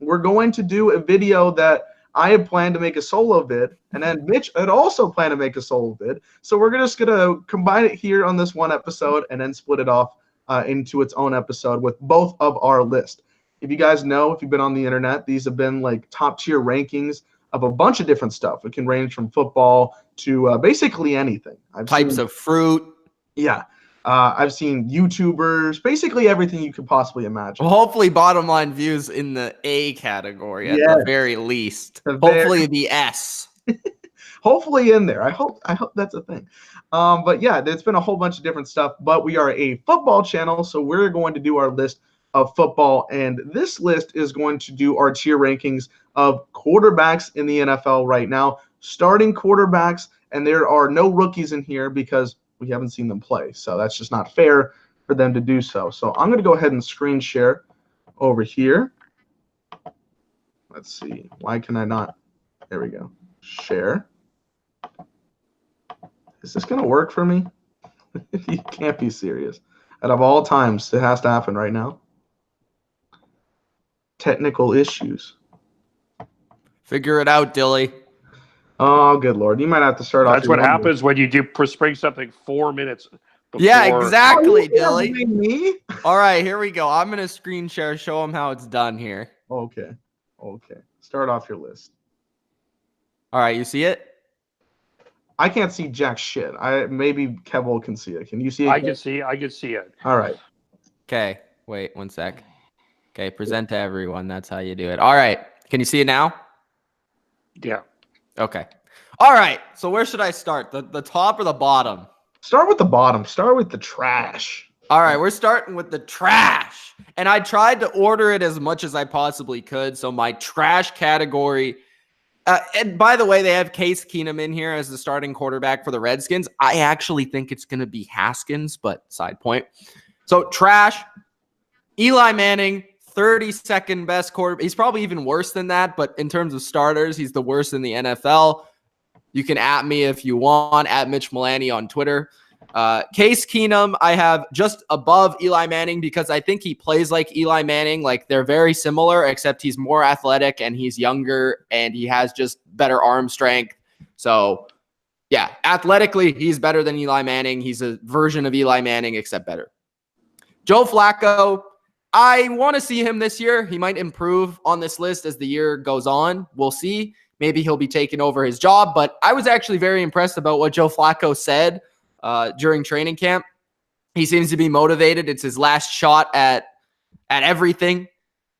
we're going to do a video that I had planned to make a solo vid, and then Mitch had also planned to make a solo vid. So we're just going to combine it here on this one episode and then split it off into its own episode with both of our list. If you guys know, if you've been on the internet, these have been like top tier rankings of a bunch of different stuff. It can range from football to basically anything. Types of fruit. Yeah. I've seen YouTubers, basically everything you could possibly imagine. Well, hopefully Bottom Line Views in the A category at the very least. Hopefully the S. Hopefully in there. I hope that's a thing. But yeah, there's been a whole bunch of different stuff, but we are a football channel, so we're going to do our list of football, and this list is going to do our tier rankings of quarterbacks in the NFL right now, starting quarterbacks, and there are no rookies in here because we haven't seen them play, so that's just not fair for them to do so. So I'm going to go ahead and screen share over here. Let's see. Why can I not? There we go. Share. Is this going to work for me? You can't be serious. Out of all times, it has to happen right now. Technical issues. Figure it out, Dilly. Oh, good Lord. You might have to start off. That's what happens when you do spring something 4 minutes before. Yeah, exactly, Dilly. Me? All right, here we go. I'm going to screen share, show them how it's done here. Okay. Start off your list. All right, you see it? I can't see jack shit. Maybe Kevo can see it. Can you see it? I can see it. All right. Okay, wait 1 sec. Okay, present to everyone. That's how you do it. All right. Can you see it now? Yeah. Okay. All right. So where should I start? The top or the bottom? Start with the bottom. Start with the trash. All right. We're starting with the trash. And I tried to order it as much as I possibly could. So my trash category. And by the way, they have Case Keenum in here as the starting quarterback for the Redskins. I actually think it's going to be Haskins, but side point. So trash. Eli Manning, 32nd best quarterback. He's probably even worse than that, but in terms of starters, he's the worst in the NFL. You can at me if you want, at Mitch Milani on Twitter. Case Keenum, I have just above Eli Manning because I think he plays like Eli Manning. Like they're very similar, except he's more athletic and he's younger and he has just better arm strength. So yeah, athletically, he's better than Eli Manning. He's a version of Eli Manning, except better. Joe Flacco, I want to see him this year. He might improve on this list as the year goes on. We'll see. Maybe he'll be taking over his job, but I was actually very impressed about what Joe Flacco said during training camp. He seems to be motivated. It's his last shot at everything,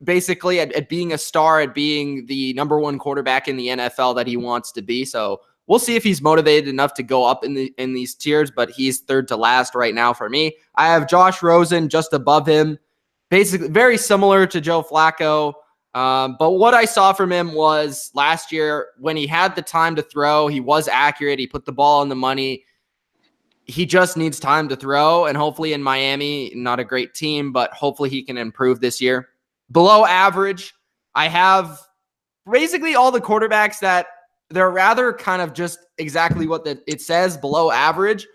basically at being a star, at being the number one quarterback in the NFL that he wants to be. So we'll see if he's motivated enough to go up in these tiers, but he's third to last right now for me. I have Josh Rosen just above him, basically very similar to Joe Flacco. But what I saw from him was last year when he had the time to throw, he was accurate. He put the ball on the money. He just needs time to throw, and hopefully in Miami, not a great team, but hopefully he can improve this year. Below average, I have basically all the quarterbacks that they're rather kind of just exactly what it says, below average,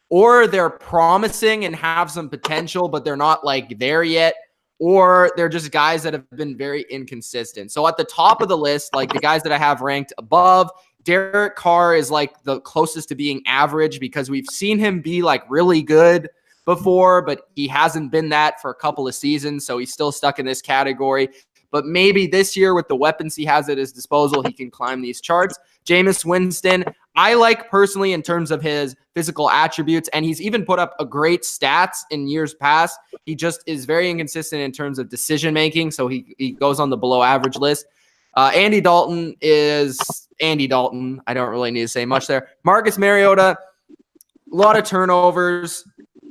or they're promising and have some potential, but they're not like there yet, or they're just guys that have been very inconsistent. So at the top of the list, like the guys that I have ranked above, Derek Carr is like the closest to being average because we've seen him be like really good before, but he hasn't been that for a couple of seasons. So he's still stuck in this category. But maybe this year with the weapons he has at his disposal, he can climb these charts. Jameis Winston, I like personally in terms of his physical attributes, and he's even put up a great stats in years past. He just is very inconsistent in terms of decision-making, so he goes on the below average list. Andy Dalton is Andy Dalton. I don't really need to say much there. Marcus Mariota, a lot of turnovers,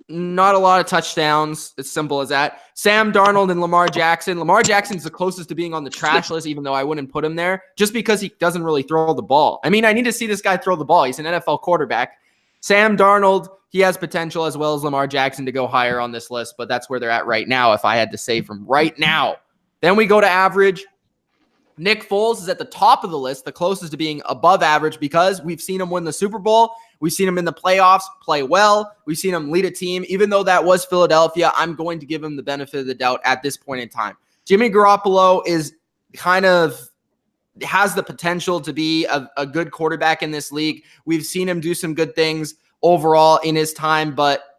not a lot of touchdowns. It's simple as that. Sam Darnold and Lamar Jackson. Lamar Jackson's the closest to being on the trash list, even though I wouldn't put him there, just because he doesn't really throw the ball. I mean, I need to see this guy throw the ball. He's an NFL quarterback. Sam Darnold, he has potential as well as Lamar Jackson to go higher on this list, but that's where they're at right now, if I had to say from right now. Then we go to average. Nick Foles is at the top of the list, the closest to being above average, because we've seen him win the Super Bowl. We've seen him in the playoffs play well. We've seen him lead a team. Even though that was Philadelphia, I'm going to give him the benefit of the doubt at this point in time. Jimmy Garoppolo is kind of has the potential to be a good quarterback in this league. We've seen him do some good things overall in his time,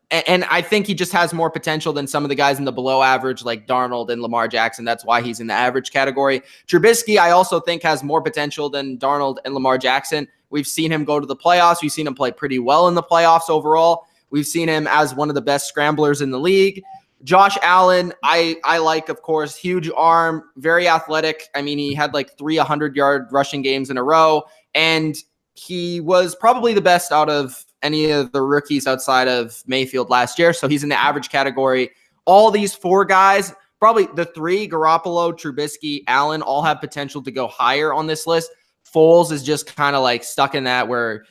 and I think he just has more potential than some of the guys in the below average like Darnold and Lamar Jackson. That's why he's in the average category. Trubisky, I also think, has more potential than Darnold and Lamar Jackson. We've seen him go to the playoffs. We've seen him play pretty well in the playoffs overall. We've seen him as one of the best scramblers in the league. Josh Allen, I like, of course, huge arm, very athletic. I mean, he had like 3 100-yard rushing games in a row, and he was probably the best out of any of the rookies outside of Mayfield last year. So he's in the average category. All these 4 guys, probably the 3, Garoppolo, Trubisky, Allen, all have potential to go higher on this list. Foles is just kind of like stuck in that where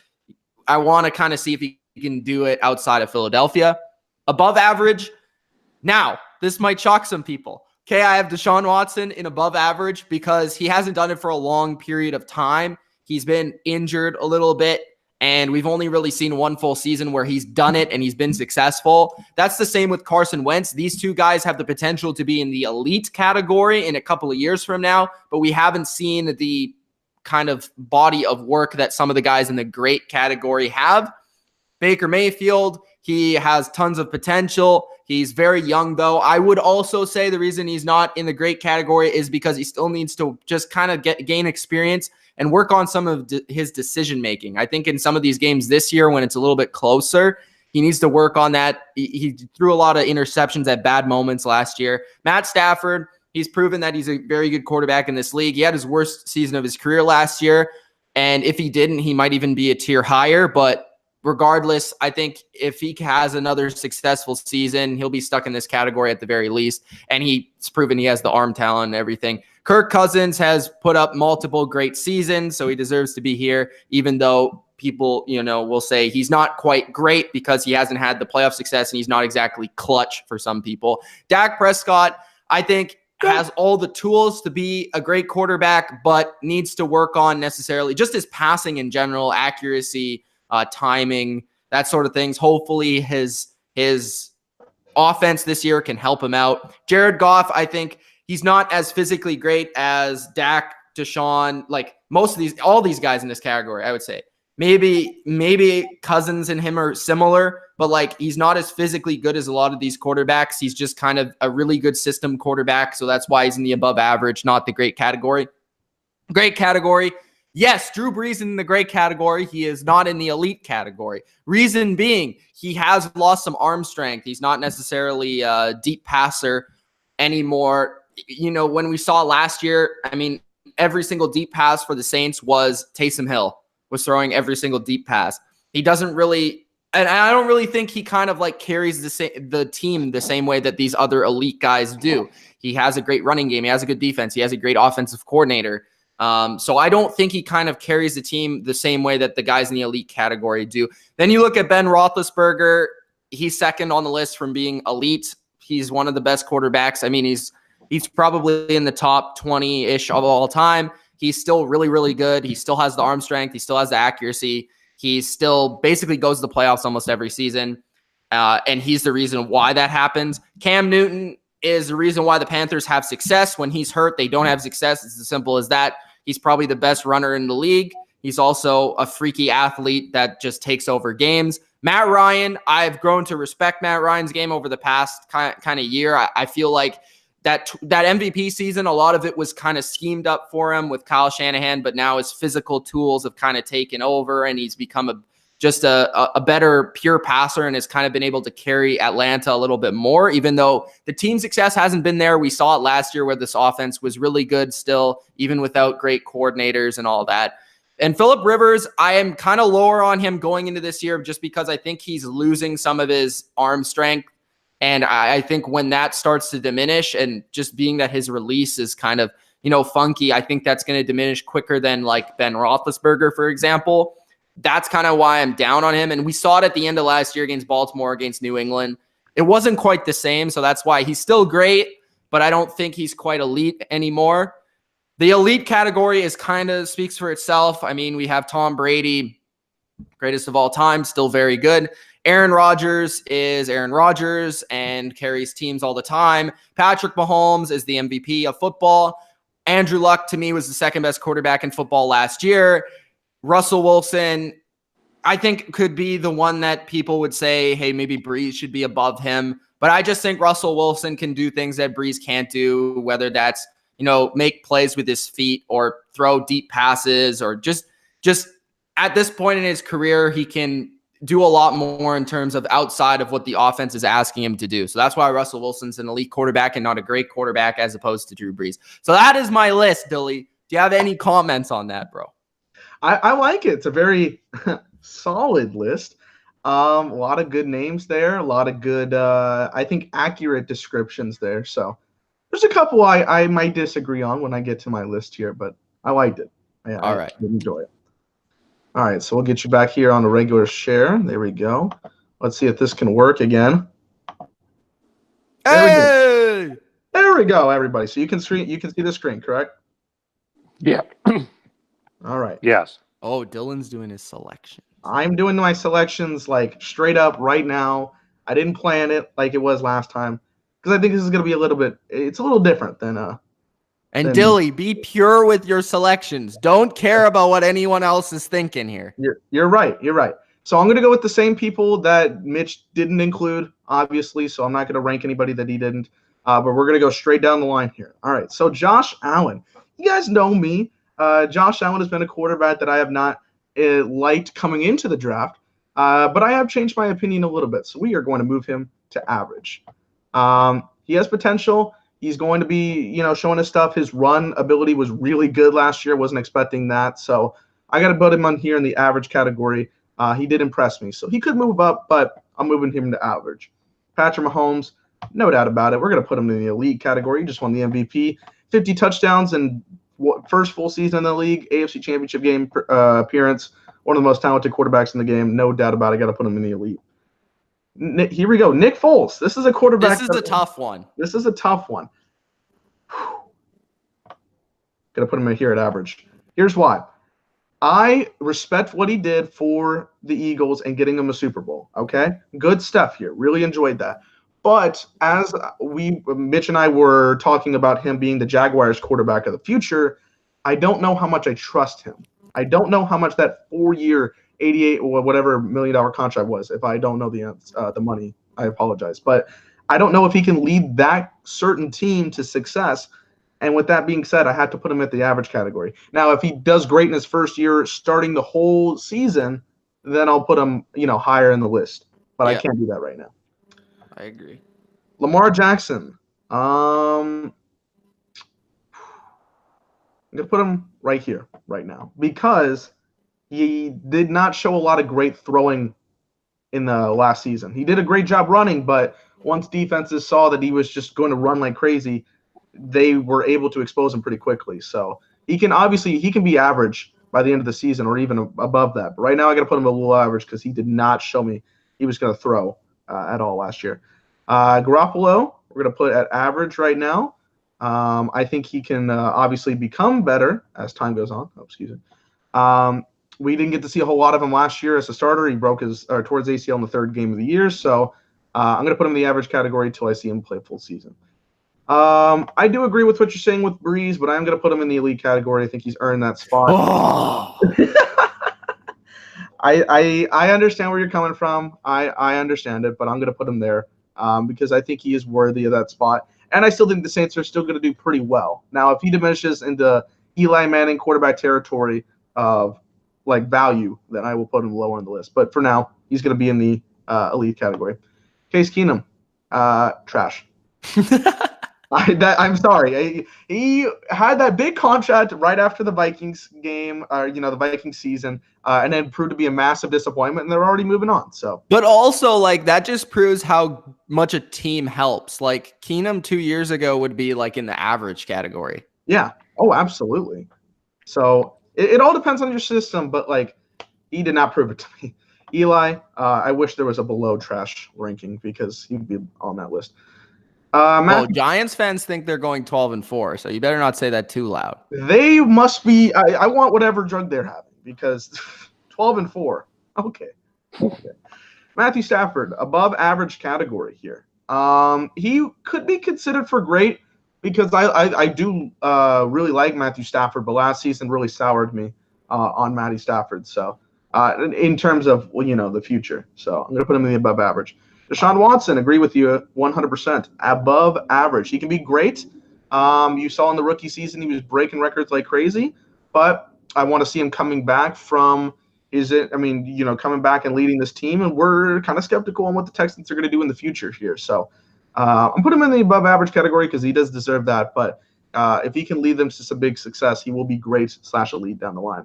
I want to kind of see if he can do it outside of Philadelphia. Above average. Now, this might shock some people. Okay, I have Deshaun Watson in above average because he hasn't done it for a long period of time. He's been injured a little bit, and we've only really seen one full season where he's done it and he's been successful. That's the same with Carson Wentz. These 2 guys have the potential to be in the elite category in a couple of years from now, but we haven't seen the kind of body of work that some of the guys in the great category have. Baker Mayfield, he has tons of potential. He's very young, though. I would also say the reason he's not in the great category is because he still needs to just kind of gain experience and work on some of his decision-making. I think in some of these games this year, when it's a little bit closer, he needs to work on that. He threw a lot of interceptions at bad moments last year. Matt Stafford, he's proven that he's a very good quarterback in this league. He had his worst season of his career last year, and if he didn't, he might even be a tier higher, but regardless, I think if he has another successful season, he'll be stuck in this category at the very least. And he's proven he has the arm talent and everything. Kirk Cousins has put up multiple great seasons, so he deserves to be here, even though people, will say he's not quite great because he hasn't had the playoff success and he's not exactly clutch for some people. Dak Prescott, I think, has all the tools to be a great quarterback, but needs to work on necessarily just his passing in general, accuracy, timing, that sort of things. Hopefully his offense this year can help him out. Jared Goff, I think he's not as physically great as Dak, Deshaun, like all these guys in this category, I would say. Maybe Cousins and him are similar, but like he's not as physically good as a lot of these quarterbacks. He's just kind of a really good system quarterback, so that's why he's in the above average, not the great category. Great category. Yes, Drew Brees in the great category. He is not in the elite category. Reason being, he has lost some arm strength. He's not necessarily a deep passer anymore. When we saw last year, I mean, every single deep pass for the Saints was Taysom Hill was throwing every single deep pass. He doesn't really, and I don't really think he kind of like carries the team the same way that these other elite guys do. He has a great running game. He has a good defense. He has a great offensive coordinator. So I don't think he kind of carries the team the same way that the guys in the elite category do. Then you look at Ben Roethlisberger. He's second on the list from being elite. He's one of the best quarterbacks. I mean, he's probably in the top 20-ish of all time. He's still really, really good. He still has the arm strength. He still has the accuracy. He still basically goes to the playoffs almost every season. And he's the reason why that happens. Cam Newton is the reason why the Panthers have success. When he's hurt, they don't have success. It's as simple as that. He's probably the best runner in the league. He's also a freaky athlete that just takes over games. Matt Ryan, I've grown to respect Matt Ryan's game over the past kind of year. I feel like that MVP season, a lot of it was kind of schemed up for him with Kyle Shanahan, but now his physical tools have kind of taken over, and he's become just a better pure passer and has kind of been able to carry Atlanta a little bit more, even though the team success hasn't been there. We saw it last year where this offense was really good still, even without great coordinators and all that. And Phillip Rivers, I am kind of lower on him going into this year just because I think he's losing some of his arm strength. And I think when that starts to diminish, and just being that his release is kind of, funky, I think that's going to diminish quicker than like Ben Roethlisberger, for example. That's kind of why I'm down on him. And we saw it at the end of last year against Baltimore, against New England. It wasn't quite the same, so that's why he's still great, but I don't think he's quite elite anymore. The elite category is kind of speaks for itself. I mean, we have Tom Brady, greatest of all time, still very good. Aaron Rodgers is Aaron Rodgers and carries teams all the time. Patrick Mahomes is the MVP of football. Andrew Luck, to me, was the second best quarterback in football last year. Russell Wilson, I think, could be the one that people would say, hey, maybe Brees should be above him. But I just think Russell Wilson can do things that Brees can't do, whether that's, make plays with his feet or throw deep passes, or just at this point in his career, he can do a lot more in terms of outside of what the offense is asking him to do. So that's why Russell Wilson's an elite quarterback and not a great quarterback as opposed to Drew Brees. So that is my list, Dilly. Do you have any comments on that, bro? I like it. It's a very solid list. A lot of good names there. A lot of good, I think, accurate descriptions there. So there's a couple I might disagree on when I get to my list here, but I liked it. All right. I enjoy it. All right, so we'll get you back here on the regular share. There we go. Let's see if this can work again. Hey! There we go, everybody. So you can see the screen, correct? Yeah. All right. Yes. Oh, Dylan's doing his selection. I'm doing my selections like straight up right now. I didn't plan it like it was last time because I think this is going to be it's a little different than And Dilly, be pure with your selections. Don't care about what anyone else is thinking here. You're right. You're right. So I'm going to go with the same people that Mitch didn't include, obviously. So I'm not going to rank anybody that he didn't. But we're going to go straight down the line here. All right. So Josh Allen. You guys know me. Josh Allen has been a quarterback that I have not liked coming into the draft. But I have changed my opinion a little bit. So we are going to move him to average. He has potential. He's going to be, showing his stuff. His run ability was really good last year. Wasn't expecting that. So I got to put him on here in the average category. He did impress me. So he could move up, but I'm moving him to average. Patrick Mahomes, no doubt about it. We're going to put him in the elite category. He just won the MVP. 50 touchdowns and first full season in the league. AFC Championship game appearance. One of the most talented quarterbacks in the game. No doubt about it. Got to put him in the elite. Here we go. Nick Foles. This is a quarterback. This is a tough one. This is a tough one. Gonna put him in here at average. Here's why. I respect what he did for the Eagles and getting them a Super Bowl. Okay, good stuff here. Really enjoyed that. But as Mitch and I were talking about him being the Jaguars quarterback of the future, I don't know how much I trust him. I don't know how much that 4-year, 88 or whatever $1 million contract was. If I don't know the money, I apologize. But I don't know if he can lead that certain team to success. And with that being said, I have to put him at the average category. Now, if he does great in his first year, starting the whole season, then I'll put him, higher in the list. But I can't do that right now. I agree. Lamar Jackson. I'm gonna put him right here, right now, because he did not show a lot of great throwing in the last season. He did a great job running, but once defenses saw that he was just going to run like crazy, they were able to expose him pretty quickly. So he can be average by the end of the season or even above that. But right now I got to put him a little average because he did not show me he was going to throw at all last year. Garoppolo, we're going to put at average right now. I think he can obviously become better as time goes on. Oh, excuse me. We didn't get to see a whole lot of him last year as a starter. He broke his towards ACL in the third game of the year. So I'm going to put him in the average category until I see him play full season. I do agree with what you're saying with Brees, but I'm going to put him in the elite category. I think he's earned that spot. Oh. I understand where you're coming from. I understand it, but I'm going to put him there because I think he is worthy of that spot. And I still think the Saints are still going to do pretty well. Now, if he diminishes into Eli Manning quarterback territory of like value, then I will put him lower on the list. But for now, he's going to be in the elite category. Case Keenum, trash. I'm sorry. He had that big contract right after the Vikings game, the Vikings season, and then proved to be a massive disappointment, and they're already moving on. So, but also, that just proves how much a team helps. Like, Keenum 2 years ago would be, in the average category. Yeah. Oh, absolutely. So, it all depends on your system, but, he did not prove it to me. Eli, I wish there was a below trash ranking because he'd be on that list. Giants fans think they're going 12-4, so you better not say that too loud. They must be. I want whatever drug they're having because 12-4. Okay. Matthew Stafford, above average category here. He could be considered for great, because I do really like Matthew Stafford, but last season really soured me on Matty Stafford. So in terms of the future, so I'm going to put him in the above average. Shaun Watson, agree with you 100%. Above average. He can be great. You saw in the rookie season he was breaking records like crazy, but I want to see him coming back from coming back and leading this team, and we're kind of skeptical on what the Texans are going to do in the future here. So I'm putting him in the above average category because he does deserve that. But if he can lead them to some big success, he will be great / elite down the line.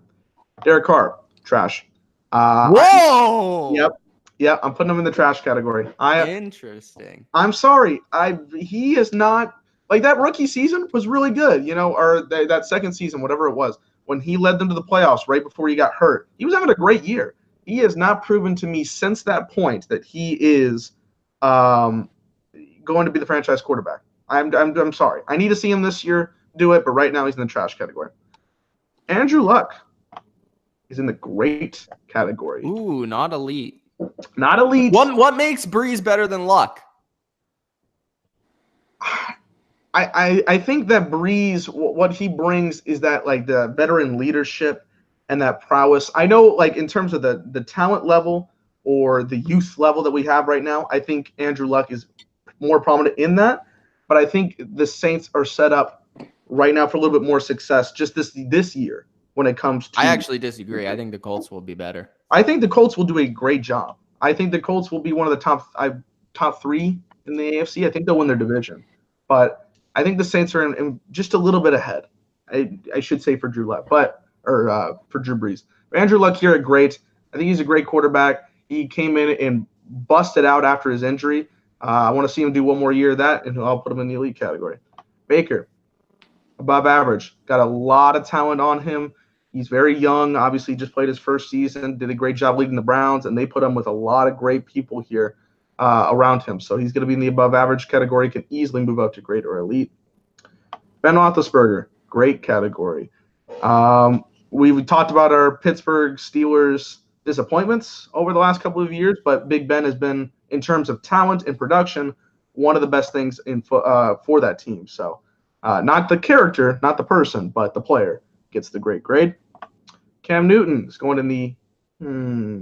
Derek Carr, trash. Whoa! Yep. I'm putting him in the trash category. Interesting. I'm sorry. He is not like that rookie season was really good, or that second season, whatever it was, when he led them to the playoffs right before he got hurt. He was having a great year. He has not proven to me since that point that he is going to be the franchise quarterback. I'm sorry. I need to see him this year do it, but right now he's in the trash category. Andrew Luck is in the great category. Ooh, not elite. Not elite. What makes Brees better than Luck? I think that Brees, what he brings is that like the veteran leadership and that prowess. I know like in terms of the talent level or the youth level that we have right now, I think Andrew Luck is more prominent in that. But I think the Saints are set up right now for a little bit more success just this year when it comes to. I actually disagree. I think the Colts will be better. I think the Colts will do a great job. I think the Colts will be one of the top 3 in the AFC. I think they'll win their division. But I think the Saints are in just a little bit ahead. I should say for Drew Luck, for Drew Brees. But Andrew Luck here, great. I think he's a great quarterback. He came in and busted out after his injury. I want to see him do one more year of that, and I'll put him in the elite category. Baker, above average. Got a lot of talent on him. He's very young. Obviously, just played his first season. Did a great job leading the Browns, and they put him with a lot of great people here around him. So he's going to be in the above average category. Can easily move up to great or elite. Ben Roethlisberger, great category. We talked about our Pittsburgh Steelers disappointments over the last couple of years, but Big Ben has been, in terms of talent and production, one of the best things for that team. So not the character, not the person, but the player gets the great grade. Cam Newton is going in the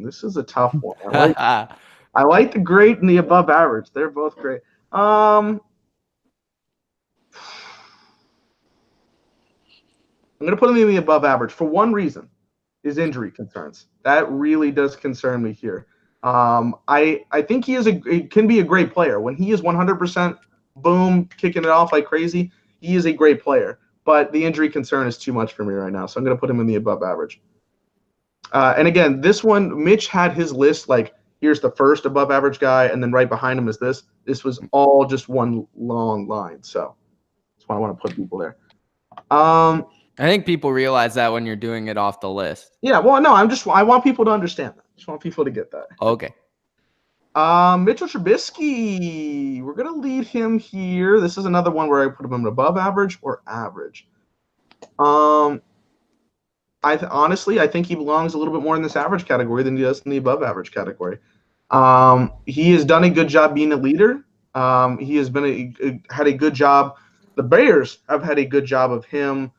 this is a tough one. I like the great and the above average. They're both great. I'm going to put him in the above average for one reason, is injury concerns. That really does concern me here. I think he can be a great player. When he is 100% boom, kicking it off like crazy, he is a great player. But the injury concern is too much for me right now, so I'm going to put him in the above average. And again, this one, Mitch had his list like, here's the first above average guy, and then right behind him is this. This was all just one long line, so that's why I want to put people there. I think people realize that when you're doing it off the list. Yeah, well, no, I want people to understand that. I just want people to get that. Okay. Mitchell Trubisky, we're going to lead him here. This is another one where I put him in above average or average. Honestly, I think he belongs a little bit more in this average category than he does in the above average category. He has done a good job being a leader. He has been had a good job. The Bears have had a good job of him,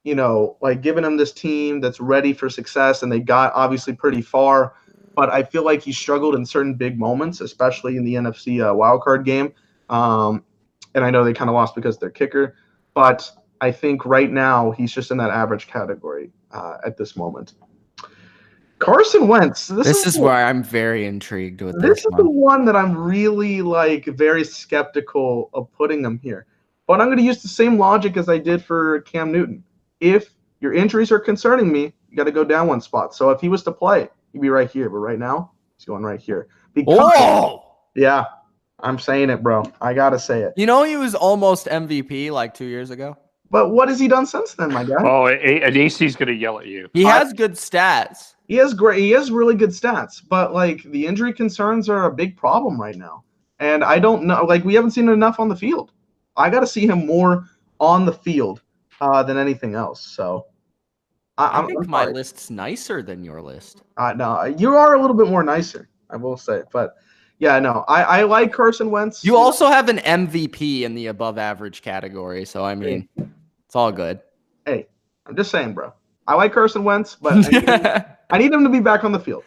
like giving him this team that's ready for success, and they got obviously pretty far. But I feel like he struggled in certain big moments, especially in the NFC wildcard game. And I know they kind of lost because of their kicker. But I think right now he's just in that average category at this moment. Carson Wentz. This is where I'm very intrigued with this. This is the one that I'm really very skeptical of putting him here. But I'm going to use the same logic as I did for Cam Newton. If your injuries are concerning me, you got to go down one spot. So if he was to play, he'd be right here. But right now, he's going right here. Yeah, I'm saying it, bro. I got to say it. He was almost MVP like 2 years ago. But what has he done since then, my guy? Oh, an AC's going to yell at you. He has good stats. He has really good stats. But, the injury concerns are a big problem right now. And I don't know. We haven't seen enough on the field. I got to see him more on the field than anything else. So I think my list's nicer than your list. No, you are a little bit more nicer, I will say. But Yeah, no, I like Carson Wentz. You also have an MVP in the above average category. So, I mean, it's all good. Hey, I'm just saying, bro. I like Carson Wentz, but I need him to be back on the field.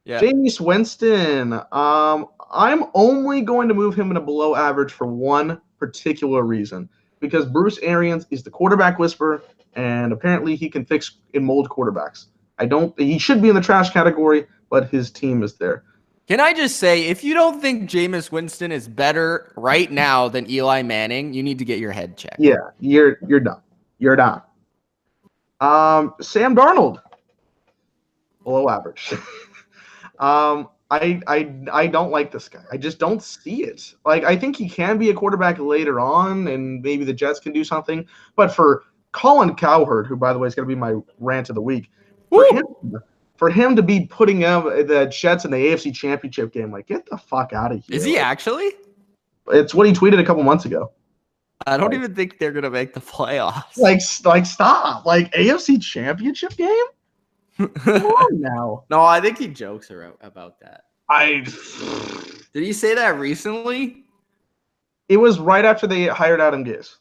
Yeah. Jameis Winston. I'm only going to move him in a below average for one particular reason. Because Bruce Arians is the quarterback whisperer, and apparently he can fix and mold quarterbacks. He should be in the trash category, but his team is there. Can I just say, if you don't think Jameis Winston is better right now than Eli Manning, you need to get your head checked. Yeah, you're done. You're done. Sam Darnold, below average. I don't like this guy. I just don't see it. Like, I think he can be a quarterback later on, and maybe the Jets can do something. But for Colin Cowherd, who, by the way, is going to be my rant of the week, for him to be putting the Jets in the AFC Championship game, like, get the fuck out of here. Is he actually? It's what he tweeted a couple months ago. I don't even think they're going to make the playoffs. Like, stop. Like, AFC Championship game? Come on now. No, I think he jokes about that. Did he say that recently? It was right after they hired Adam Gase.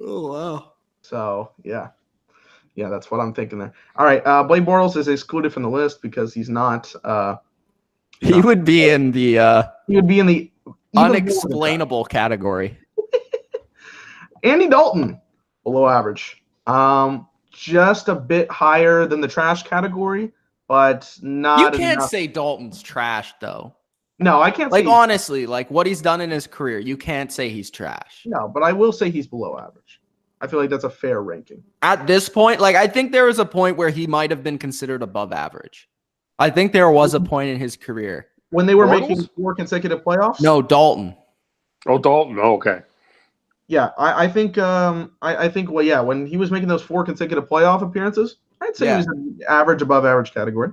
Oh, wow. So, yeah. Yeah, that's what I'm thinking there. All right, Blake Bortles is excluded from the list because he's not. He would be in the. He would be in the unexplainable category. Andy Dalton, below average. Just a bit higher than the trash category, but not. You can't say Dalton's trash, though. No, I can't. Like, honestly, like what he's done in his career, you can't say he's trash. No, but I will say he's below average. I feel like that's a fair ranking. At this point, like, I think there was a point where he might have been considered above average. I think there was a point in his career. When they were making 4 consecutive playoffs? No, Dalton. Oh, Dalton. Oh, okay. Yeah, I think well, yeah, when he was making those 4 consecutive playoff appearances, I'd say he was in the average, above average category.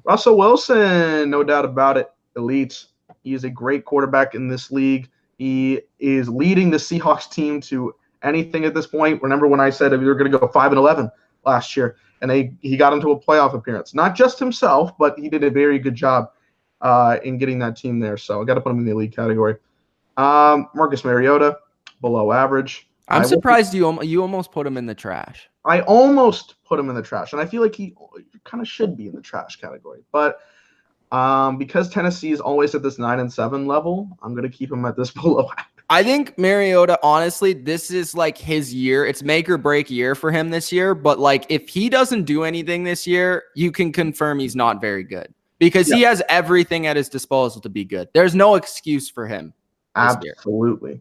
Russell Wilson, no doubt about it, elite. He is a great quarterback in this league. He is leading the Seahawks team to anything at this point. Remember when I said we were going to go 5-11 last year, and he got into a playoff appearance. Not just himself, but he did a very good job in getting that team there. So I got to put him in the elite category. Marcus Mariota, below average. I'm surprised you almost put him in the trash. I almost put him in the trash, and I feel like he kind of should be in the trash category. But because Tennessee is always at this 9-7 level, I'm going to keep him at this below average. I think Mariota, honestly, this is like his year. It's make or break year for him this year. But like, if he doesn't do anything this year, you can confirm he's not very good because he has everything at his disposal to be good. There's no excuse for him. Absolutely.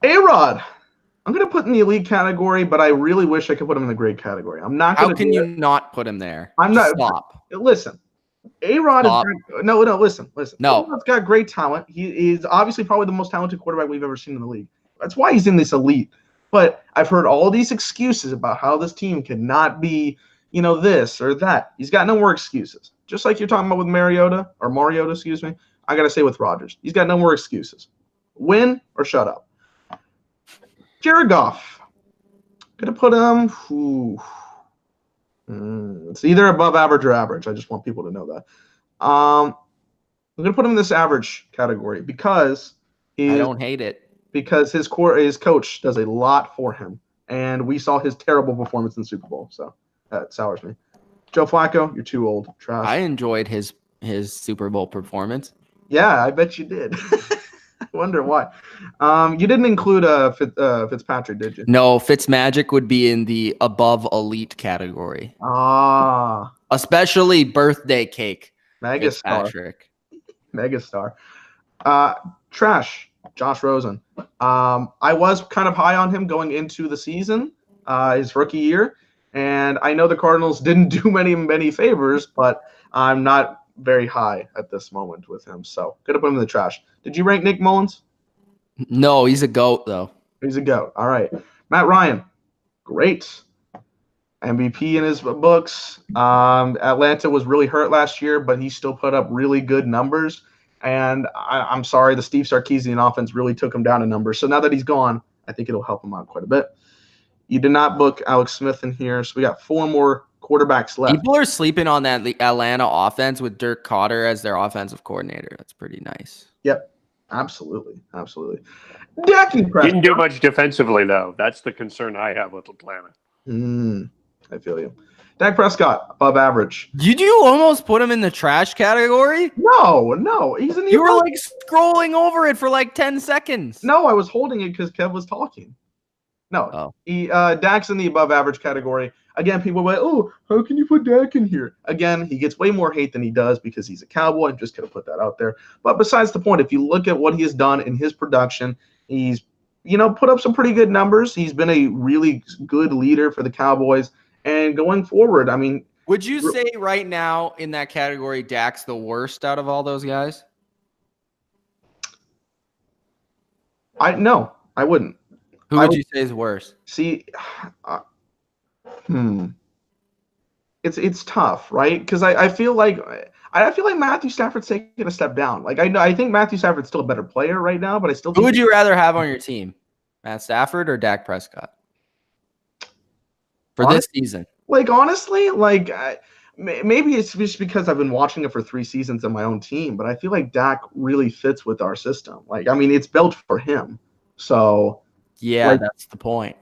A-Rod, I'm going to put in the elite category, but I really wish I could put him in the great category. I'm not going to. How can you not put him there? I'm not. Stop. Listen. A-Rod is no, listen. No. A-Rod's got great talent. He is obviously probably the most talented quarterback we've ever seen in the league. That's why he's in this elite. But I've heard all these excuses about how this team cannot be, this or that. He's got no more excuses. Just like you're talking about with Mariota, excuse me. I got to say with Rodgers. He's got no more excuses. Win or shut up. Jared Goff. Going to put him. It's either above average or average. I just want people to know that. I'm going to put him in this average category because I don't hate it. Because his coach does a lot for him, and we saw his terrible performance in the Super Bowl, so that sours me. Joe Flacco, you're too old. Trash. I enjoyed his Super Bowl performance. Yeah, I bet you did. I wonder why. You didn't include Fitzpatrick, did you? No, Fitzmagic would be in the above elite category. Especially birthday cake. Megastar. Trash. Josh Rosen. I was kind of high on him going into the season, his rookie year, and I know the Cardinals didn't do many favors, but I'm not very high at this moment with him, so gonna put him in the trash. Did you rank Nick Mullins? No, he's a GOAT though. He's a GOAT. All right. Matt Ryan, great. MVP in his books. Atlanta was really hurt last year, but he still put up really good numbers. And I'm sorry, the Steve Sarkisian offense really took him down in numbers. So now that he's gone, I think it'll help him out quite a bit. You did not book Alex Smith in here, so we got 4 more quarterbacks left. People are sleeping on that Atlanta offense with Dirk Cotter as their offensive coordinator. That's pretty nice. Yep, absolutely. Dak Prescott. Didn't do much defensively, though. That's the concern I have with Atlanta. I feel you. Dak Prescott, above average. Did you almost put him in the trash category? No. He's in the You were like scrolling over it for like 10 seconds. No, I was holding it because Kev was talking. No. Dak's in the above average category. Again, people were like, oh, how can you put Dak in here? Again, he gets way more hate than he does because he's a Cowboy. I'm just going to put that out there. But besides the point, if you look at what he has done in his production, he's, put up some pretty good numbers. He's been a really good leader for the Cowboys. And going forward, I mean. Would you say right now in that category, Dak's the worst out of all those guys? No, I wouldn't. Who would you say is worse? See, it's tough, right? Because I feel like Matthew Stafford's taking a step down. Like I think Matthew Stafford's still a better player right now, but I still. Who would you rather have on your team, Matt Stafford or Dak Prescott? For this season. Like, honestly, maybe it's just because I've been watching it for 3 seasons on my own team, but I feel like Dak really fits with our system. Like, I mean, it's built for him. So. Yeah, that's the point.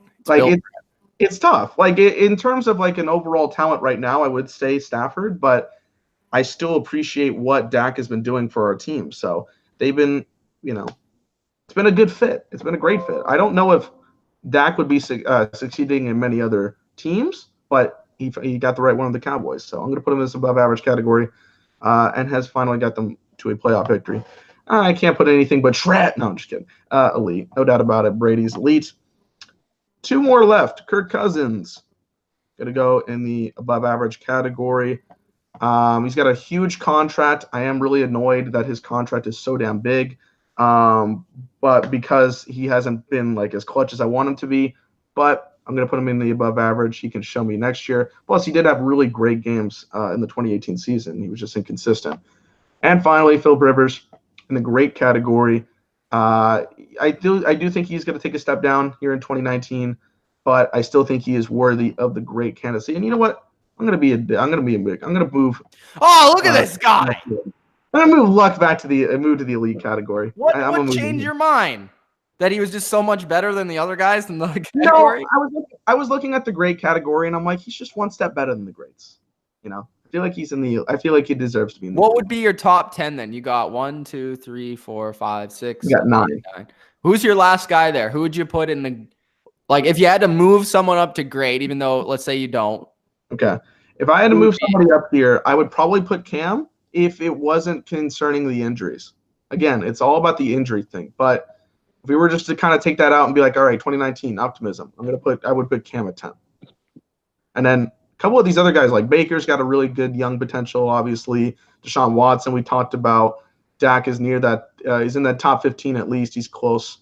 It's tough. Like, in terms of, like, an overall talent right now, I would say Stafford, but I still appreciate what Dak has been doing for our team. So they've been, it's been a good fit. It's been a great fit. I don't know if Dak would be succeeding in many other teams, but he got the right one with the Cowboys. So I'm going to put him in this above average category and has finally got them to a playoff victory. I can't put anything but Shred. No, I'm just kidding. Elite. No doubt about it. Brady's elite. 2 more left. Kirk Cousins. Going to go in the above average category. He's got a huge contract. I am really annoyed that his contract is so damn big. But because he hasn't been like as clutch as I want him to be. But I'm going to put him in the above average. He can show me next year. Plus, he did have really great games in the 2018 season. He was just inconsistent. And finally, Phil Rivers in the great category. I do think he's going to take a step down here in 2019, but I still think he is worthy of the great candidacy. And you know what? I'm going to move. Oh, look at this guy. I'm going to move Luck back to the elite category. What changed your mind? That he was just so much better than the other guys in the category? No, I was looking at the great category, and I'm like, he's just one step better than the greats. I feel like he deserves to be in the What would be your top 10 then? You got 1, 2, 3, 4, 5, 6. You got 9. Who's your last guy there? Who would you put in the if you had to move someone up to great, even though let's say you don't? Okay. If I had to move somebody up here, I would probably put Cam if it wasn't concerning the injuries. Again, it's all about the injury thing. But if we were just to kind of take that out and be like, all right, 2019 optimism, I would put Cam at 10. And then a couple of these other guys, like Baker's got a really good young potential, obviously. Shaun Watson, we talked about. Dak is near that. He's in that top 15 at least. He's close.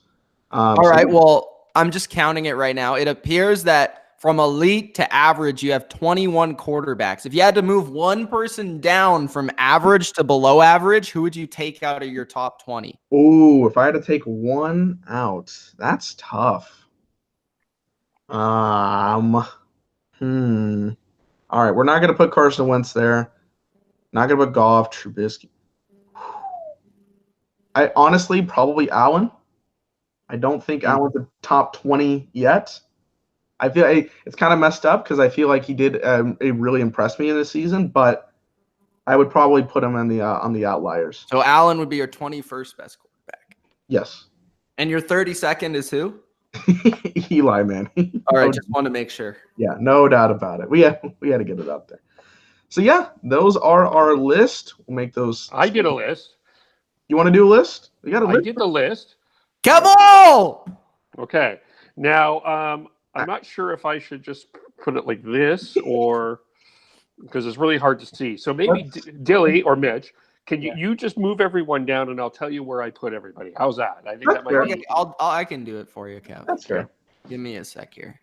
All right. Well, I'm just counting it right now. It appears that from elite to average, you have 21 quarterbacks. If you had to move one person down from average to below average, who would you take out of your top 20? Ooh, if I had to take one out, that's tough. All right, we're not going to put Carson Wentz there. Not going to put Goff, Trubisky. I honestly probably Allen. I don't think Allen's a top 20 yet. I feel it's kind of messed up because I feel like he did really impress me in this season, but I would probably put him on the outliers. So Allen would be your 21st best quarterback. Yes. And your 32nd is who? Eli Manning. All right, just want to make sure. Yeah, no doubt about it. We had to get it out there. So yeah, those are our list. We'll make those. I did a list. You want to do a list? We got a list. I did the list. Come on. Okay. Now, I'm not sure if I should just put it like this or because it's really hard to see. So maybe Dilly or Mitch, can you just move everyone down and I'll tell you where I put everybody. How's that? I think that might be. I can do it for you, Kevin. That's fair. Give me a sec here.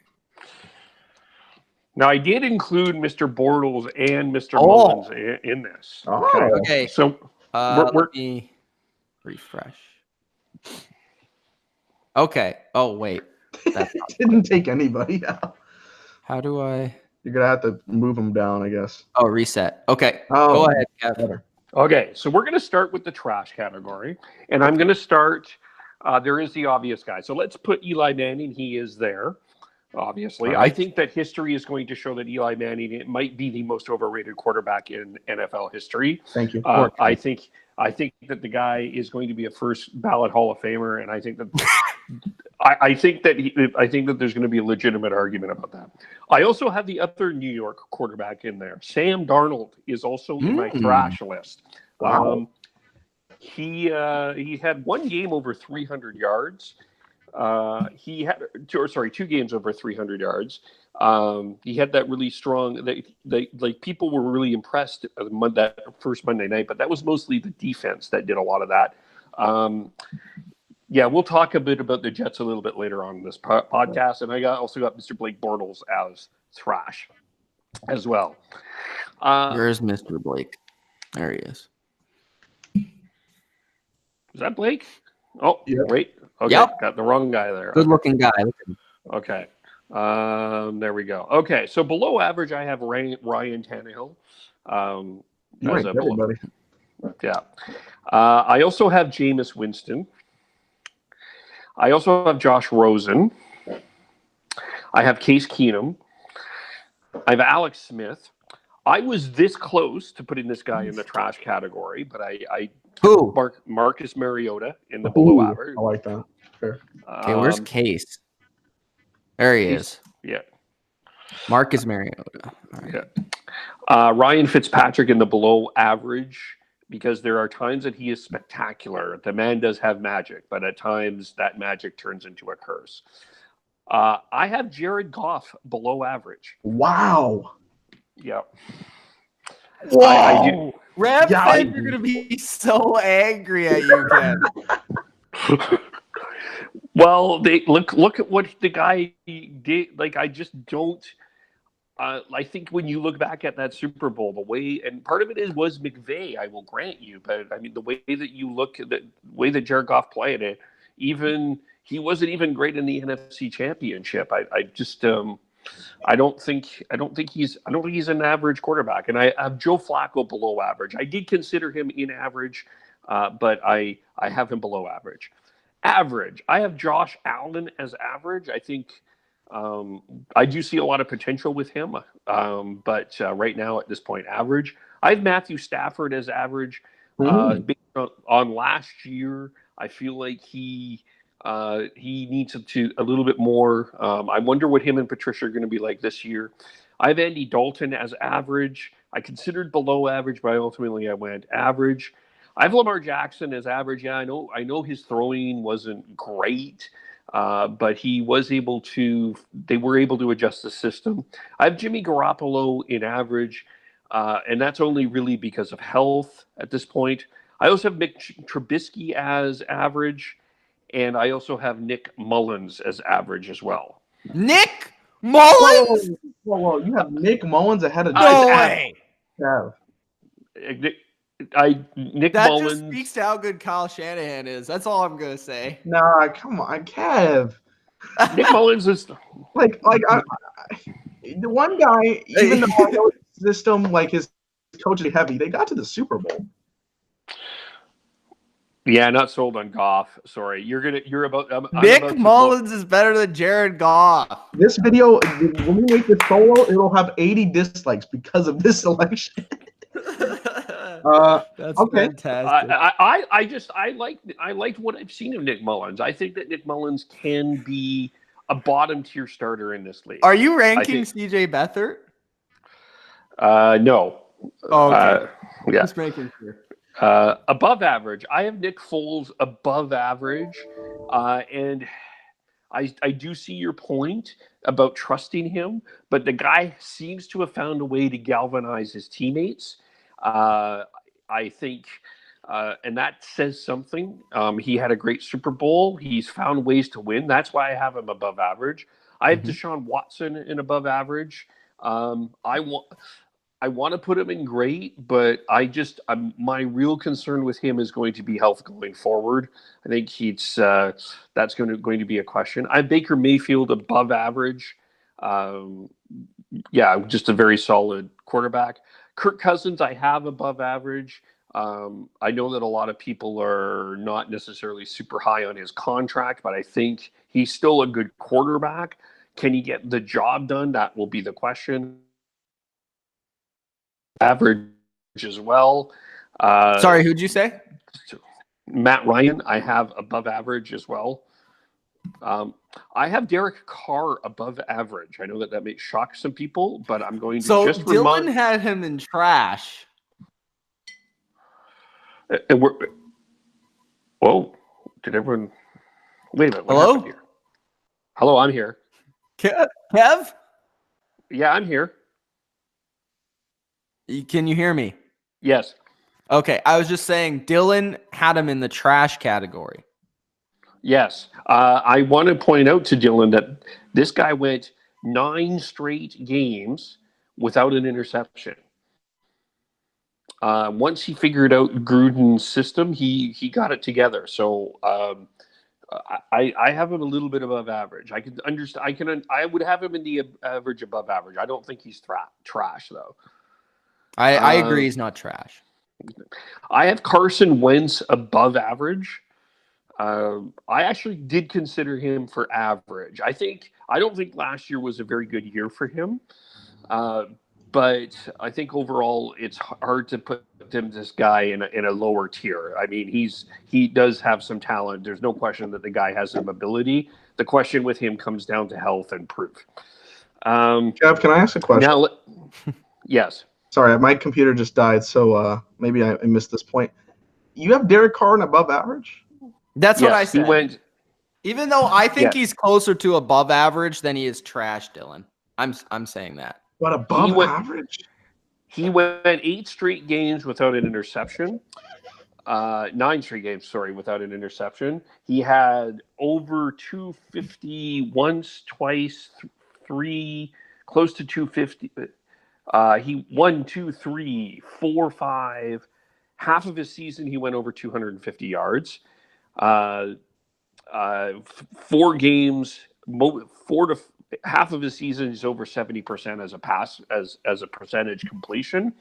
Now, I did include Mr. Bortles and Mr. Mullins in this. Okay. So let me refresh. Okay. Oh, wait. That didn't take anybody out. How do I? You're gonna have to move them down, I guess. Oh, reset. Okay. Oh, Go ahead, Kev. better. Okay, so we're going to start with the trash category, and I'm going to start. There is the obvious guy. So let's put Eli Manning. He is there, obviously. Right. I think that history is going to show that Eli Manning might be the most overrated quarterback in NFL history. Thank you. I think that the guy is going to be a first ballot Hall of Famer, and I think that I think that there's going to be a legitimate argument about that. I also have the other New York quarterback in there. Sam Darnold is also in my trash list. Wow. He had one game over 300 yards. He had two games over 300 yards. He had that really strong. Like people were really impressed that first Monday night, but that was mostly the defense that did a lot of that. Yeah, we'll talk a bit about the Jets a little bit later on in this podcast, and I also got Mr. Blake Bortles as trash as well. Where's Mr. Blake? There he is. Is that Blake? Oh, yeah. Wait. Okay, Yep. Got the wrong guy there. Good-looking guy. Okay. There we go. Okay, so below average, I have Ryan Tannehill. You ain't good, buddy. Yeah. I also have Jameis Winston. I also have Josh Rosen. I have Case Keenum. I have Alex Smith. I was this close to putting this guy in the trash category, but I Who? Marcus Mariota in the below average. I like that. Fair. Okay, where's Case? There he is. Yeah. Marcus Mariota. All right. Yeah. Ryan Fitzpatrick in the below average, because there are times that he is spectacular. The man does have magic, but at times that magic turns into a curse. I have Jared Goff below average. Wow. Yeah. Whoa. I do. Rev, Yeah, you're going to be so angry at you, Ken. Well, they look at what the guy did. Like, I just don't. I think when you look back at that Super Bowl, the way, and part of it was McVay, I will grant you, but I mean the way that you look at the way that Jared Goff played it, he wasn't even great in the NFC Championship. I just I don't think he's an average quarterback, and I have Joe Flacco below average. I did consider him in average, but I have him below average. Average. I have Josh Allen as average. I think. I do see a lot of potential with him, but right now at this point, average. I have Matthew Stafford as average. Based on last year, I feel like he needs to a little bit more. I wonder what him and Patricia are going to be like this year. I have Andy Dalton as average. I considered below average, but ultimately I went average. I have Lamar Jackson as average. Yeah, I know his throwing wasn't great. But he was able to. They were able to adjust the system. I have Jimmy Garoppolo in average, and that's only really because of health at this point. I also have Nick Trubisky as average, and I also have Nick Mullins as average as well. Nick Mullins? Whoa. You have Nick Mullins ahead of No way. Nick That Mullins. just speaks to how good Kyle Shanahan is. That's all I'm gonna say. Nah, come on, Kev. Nick Mullins is Like the one guy, even though I know his system, like his coach is heavy, they got to the Super Bowl. Yeah, not sold on Goff. Sorry, you're about. Nick Mullins is better than Jared Goff. This video, when we make this solo, it'll have 80 dislikes because of this selection. That's okay. fantastic. I liked what I've seen of Nick Mullins. I think that Nick Mullins can be a bottom tier starter in this league. Are you ranking CJ Beathard? No. Oh, okay. Yeah. Just making sure. Above average. I have Nick Foles above average, and I do see your point about trusting him, but the guy seems to have found a way to galvanize his teammates. I think, and that says something. He had a great Super Bowl. He's found ways to win. That's why I have him above average. I have Deshaun Watson in above average. I want to put him in great, but my real concern with him is going to be health going forward. I think that's going to be a question. I have Baker Mayfield above average. Yeah, just a very solid quarterback. Kirk Cousins, I have above average. I know that a lot of people are not necessarily super high on his contract, but I think he's still a good quarterback. Can he get the job done? That will be the question. Average as well. Sorry, who'd you say? Matt Ryan, I have above average as well. I have Derek Carr above average. I know that may shock some people, but I'm going to just Dylan had him in trash. And we're... Whoa. Did everyone... Wait a minute. What happened here? Hello, I'm here. Kev? Yeah, I'm here. Can you hear me? Yes. Okay, I was just saying Dylan had him in the trash category. Yes. I want to point out to Dylan that this guy went 9 straight games without an interception. Once he figured out Gruden's system, he got it together. So I have him a little bit above average. I can understand. I would have him in the average above average. I don't think he's trash though. I agree. He's not trash. I have Carson Wentz above average. I actually did consider him for average. I don't think last year was a very good year for him. But I think overall it's hard to put this guy in a lower tier. I mean, he does have some talent. There's no question that the guy has some ability. The question with him comes down to health and proof. Jeff, can I ask a question? Now, yes. Sorry, my computer just died, so maybe I missed this point. You have Derek Carr in above average? That's what I said. He went, even though I think he's closer to above average than he is trash, Dylan. I'm saying that. What, above average? He went 8 straight games without an interception. 9 straight games, sorry, without an interception. He had over 250 once, twice, 3, close to 250. He 1, 2, 3, 4, 5. Half of his season, he went over 250 yards. 4 games, half of his season is over 70% as a pass as a percentage completion.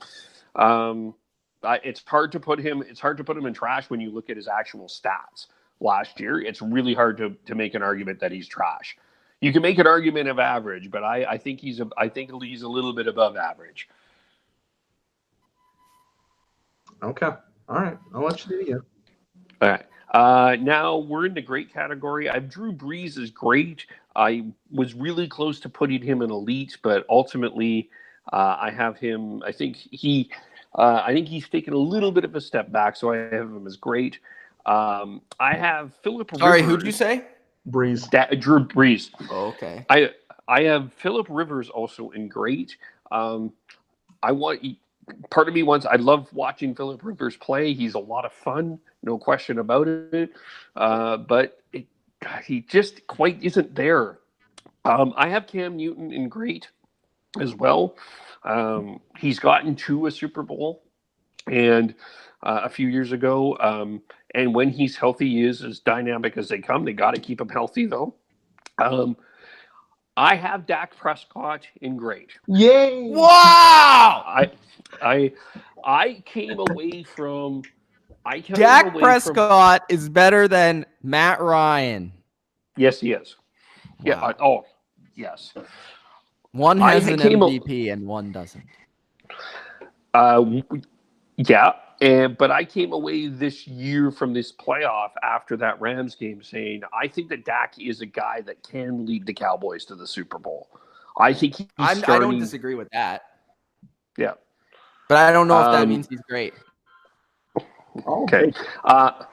It's hard to put him in trash when you look at his actual stats last year. It's really hard to make an argument that he's trash. You can make an argument of average, but I think he's a little bit above average. Okay. All right. I'll let you do it again. All right. Now we're in the great category. I've Drew Brees as great. I was really close to putting him in elite, but ultimately I have him. I think he's taken a little bit of a step back, so I have him as great. I have Philip Rivers. Sorry, who'd you say? Brees. Drew Brees. Oh, okay. I have Philip Rivers also in great. Part of me wants. I love watching Philip Rivers play. He's a lot of fun, no question about it. But he just quite isn't there. I have Cam Newton in great as well. He's gotten to a Super Bowl and a few years ago. And when he's healthy, he is as dynamic as they come. They got to keep him healthy, though. I have Dak Prescott in great. Yay! Wow! I came away from. Dak Prescott is better than Matt Ryan. Yes, he is. Wow. Yeah. Yes. One has an MVP and one doesn't. Yeah. But I came away this year from this playoff after that Rams game saying, I think that Dak is a guy that can lead the Cowboys to the Super Bowl. I think I don't disagree with that. Yeah. But I don't know if that means he's great. Okay. To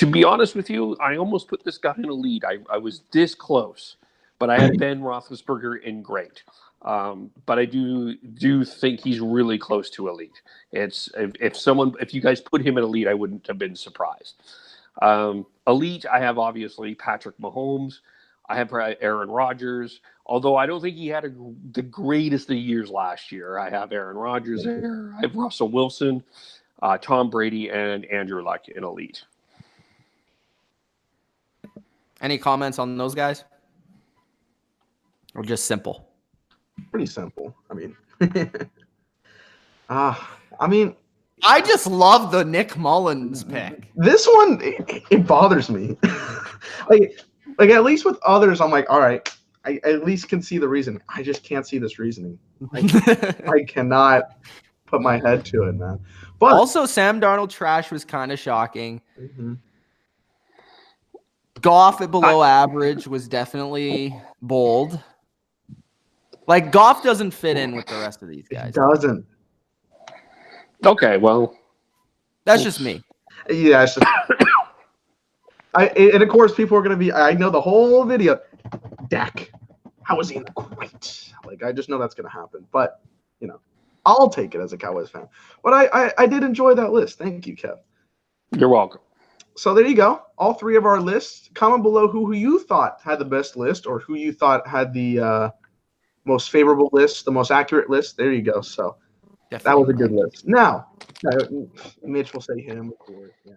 be honest with you, I almost put this guy in a lead. I was this close, but I had Ben Roethlisberger in great. But I do think he's really close to elite. If you guys put him in elite, I wouldn't have been surprised. Elite, I have obviously Patrick Mahomes. I have Aaron Rodgers, although I don't think he had the greatest of years last year. I have Aaron Rodgers there. I have Russell Wilson, Tom Brady, and Andrew Luck in elite. Any comments on those guys? Or just simple? Pretty simple. I mean, I just love the Nick Mullins pick. this one, it bothers me. like at least with others, I'm like, all right, I at least can see the reason. I just can't see this reasoning. I cannot put my head to it, man. But also, Sam Darnold trash was kind of shocking. Mm-hmm. Goff at below average was definitely bold. Like, Goff doesn't fit in with the rest of these guys. It doesn't. Okay, well. That's just me. Yeah, it's just. And of course, people are going to be, I know the whole video. Dak, how is he in the great? Like, I just know that's going to happen. But, I'll take it as a Cowboys fan. But I did enjoy that list. Thank you, Kev. You're welcome. So there you go. All three of our lists. Comment below who you thought had the best list or who you thought had the most favorable list, the most accurate list. There you go. So Definitely. That was a good list. Now, Mitch will say him, of course. Yeah.